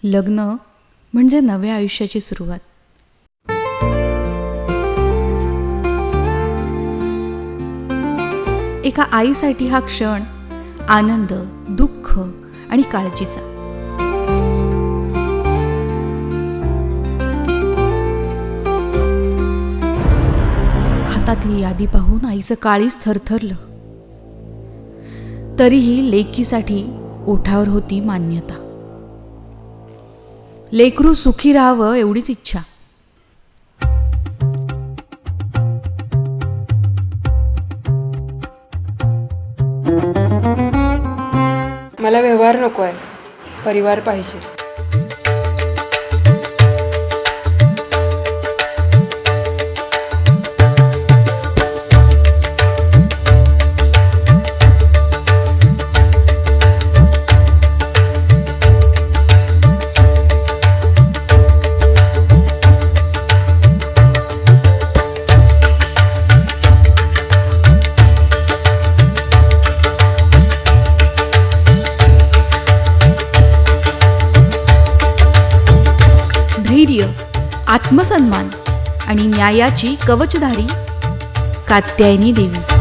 लग्न म्हणजे नव्या आयुष्याची सुरुवात. एका आईसाठी हा क्षण आनंद, दुःख आणि काळजीचा. हातातली यादी पाहून आईचं काळीज थरथरलं. तरीही लेकीसाठी ओठावर होती मान्यता. लेकरू सुखी राहावं एवढीच इच्छा. मला व्यवहार नको आहे, परिवार पाहिजे. धैर्य, आत्मसन्मान आणि न्यायाची कवचधारी कात्यायनी देवी.